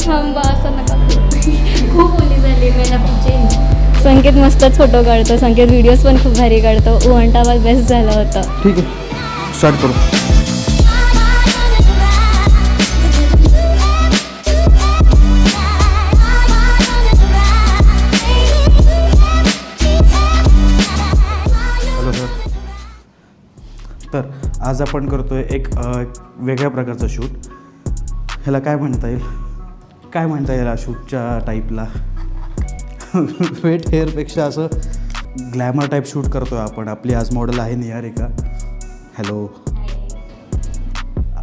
थांबा असं नका खूप ओली झाली मेला चेंज. संकेत मस्तच फोटो काढतो, संकेत व्हिडिओज पण खूप भारी काढतो. उंटावाज बेस्ट झालं होतं. ठीक आहे, स्टार्ट करू. Hello sir. तर आज आपण करतोय एक वेगळ्या प्रकारचं शूट. ह्याला काय म्हणता येईल, काय म्हणता येईल शूटच्या टाईपला? वेट हेअरपेक्षा असं ग्लॅमर टाईप शूट करतो आहे आपण. आपली आज मॉडेल आहे निहारिका. हॅलो.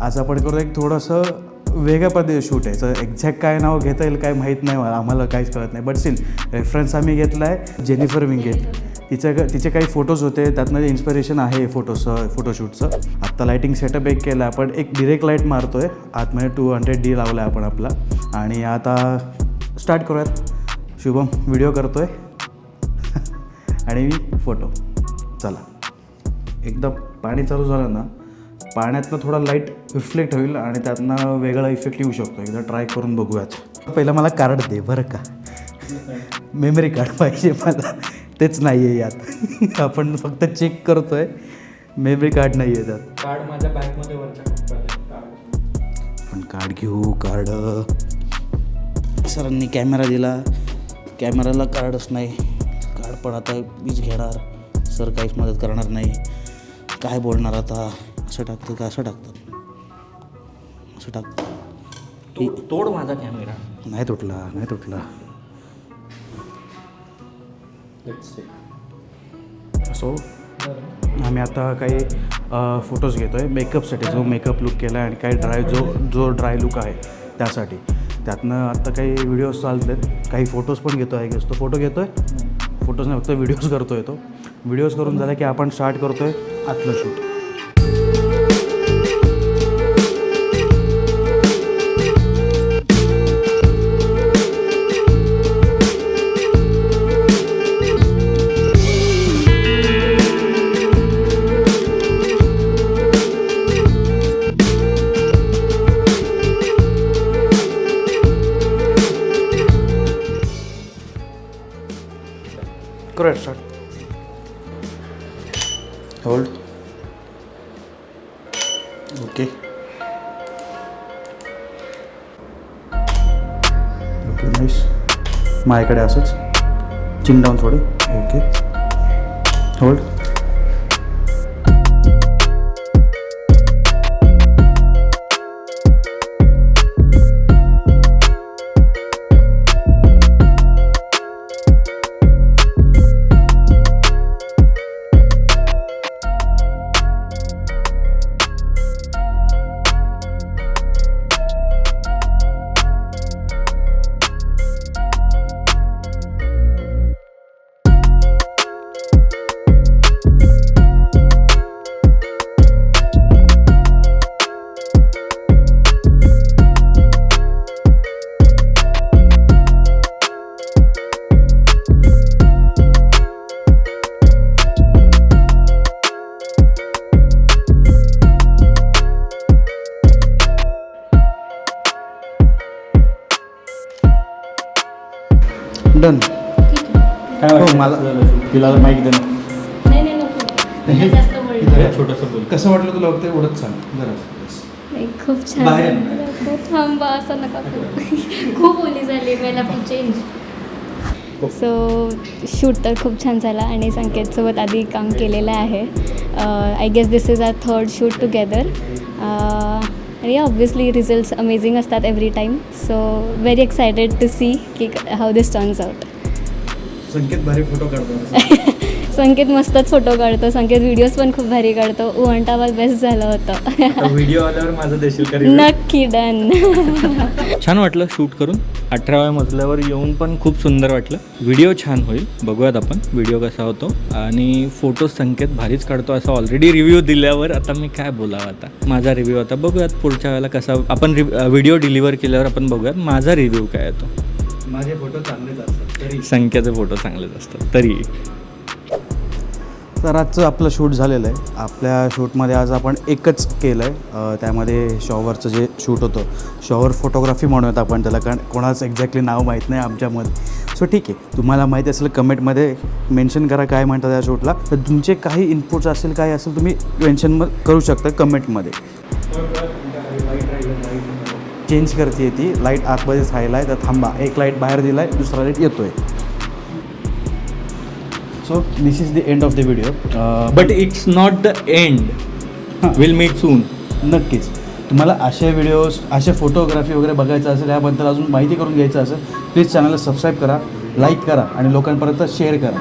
आज आपण करतो एक थोडंसं वेगळ्या पद्धतीचं शूट आहे. याचं एक्झॅक्ट काय नाव घेता येईल काय माहीत नाही मला, आम्हाला काहीच कळत नाही. बट स्टील रेफरन्स आम्ही घेतला आहे जेनिफर विंगेट. तिचे काही फोटोज होते, त्यातनं इन्स्पिरेशन आहे फोटोशूटचं. आत्ता लाईटिंग सेटअप एक केला आहे आपण. एक डिरेक्ट लाईट मारतो आहे आतमध्ये, 200D लावला आहे आपण आपला. आणि आता स्टार्ट करूयात. शुभम व्हिडिओ करतो आहे आणि मी फोटो. चला. एकदा पाणी चालू झालं ना, पाण्यातनं थोडा लाईट रिफ्लेक्ट होईल आणि त्यातनं वेगळा इफेक्ट येऊ शकतो. एकदा ट्राय करून बघूयात. पहिलं मला कार्ड दे बरं का, मेमरी कार्ड पाहिजे मला. तेच नाही आहे यात. आपण फक्त चेक करतो आहे, मेमरी कार्ड नाही आहे त्यात. कार्ड माझ्या बॅगमध्ये वरच्या. पण कार्ड घेऊ. कार्ड सरांनी कॅमेरा दिला, कॅमेराला कार्डच नाही. कार्ड पण आता मीच घेणार. सर काहीच मदत करणार नाही. काय बोलणार आता? असं टाकतं का असं टाकतात? असं टाकतं. तोड माझा कॅमेरा. नाही तुटला, नाही तुटला. सो आम्ही आता काही फोटोज घेतो आहे मेकअपसाठी. जो मेकअप लुक केला आहे आणि काही जो ड्राय लुक आहे त्यासाठी. त्यातनं आत्ता काही व्हिडिओज चालत आहेत, काही फोटोज पण घेतो आहे. तो फोटो घेतो आहे, फोटोज नाही फक्त व्हिडिओज करतो आहे. तो व्हिडिओज करून झाला की आपण स्टार्ट करतो आहे आतलं शूट. करूया start. Hold. Okay okay nice. माझ्याकडे असंच चिन डाऊन थोडे. Okay hold. डन. हो मला तिला माईक दे ना. नाही नको जास्त बोलतो. छोटंसं बोल. कसं वाटलं तुला? बघते एवढंच सांग जरा. नाही खूप छान. बाहेर. थांबा असं नका खूप ओली झाली मेला चेंज. सो शूट तर खूप छान झाला आणि संकेतसोबत आधी काम केलेलं आहे. I guess this is our third shoot together. आणि ऑब्वियसली रिझल्ट्स अमेझिंग असतात every time. So very excited to see की how this turns out. Sanket भारी फोटो काढतो. संकेत मस्तच फोटो काढतो, संकेत व्हिडिओज पण खूप भारी काढतो. उंटावाज बेस्ट झालं होतं. व्हिडिओ आल्यावर माझं देशील का? नक्की. डन. छान वाटलं शूट करून. 18व्या मजल्यावर येऊन पण खूप सुंदर वाटलं. व्हिडिओ छान होईल, बघूयात आपण व्हिडिओ कसा होतो. आणि फोटो संकेत भारीच काढतो असं ऑलरेडी रिव्ह्यू दिल्यावर आता मी काय बोलावं. आता माझा रिव्ह्यू आता बघूयात पुढच्या वेळेला कसा आपण व्हिडिओ डिलिव्हर केल्यावर आपण बघूयात माझा रिव्ह्यू काय येतो. माझे फोटो चांगलेच असतात तरी. संकेतचे फोटो चांगलेच असतात तरी. तर आजचं आपलं शूट झालेलं आहे. आपल्या शूटमध्ये आज आपण एकच केलं आहे, त्यामध्ये शॉवरचं जे शूट होतं, शॉवर फोटोग्राफी म्हणूयात आपण त्याला, कारण कोणाचं एक्झॅक्टली नाव माहीत नाही आमच्यामध्ये. सो ठीक आहे, तुम्हाला माहिती असेल कमेंटमध्ये मेन्शन करा काय म्हणतात या शूटला. तर तुमचे काही इनपुट्स असेल काय असेल तुम्ही मेन्शन करू शकता कमेंटमध्ये. चेंज करते ती लाईट आतमध्येच राहिला आहे, तर थांबा, एक लाईट बाहेर दिला आहे, दुसरा लाईट येतो आहे. So this is the end of the video. But it's not the end. Will meet soon. नक्कीच तुम्हाला असे व्हिडिओज, असे फोटोग्राफी वगैरे बघायचं असेल, याबद्दल अजून माहिती करून घ्यायचं असेल, प्लीज चॅनलला सबस्क्राईब करा, लाईक करा आणि लोकांपर्यंत शेअर करा.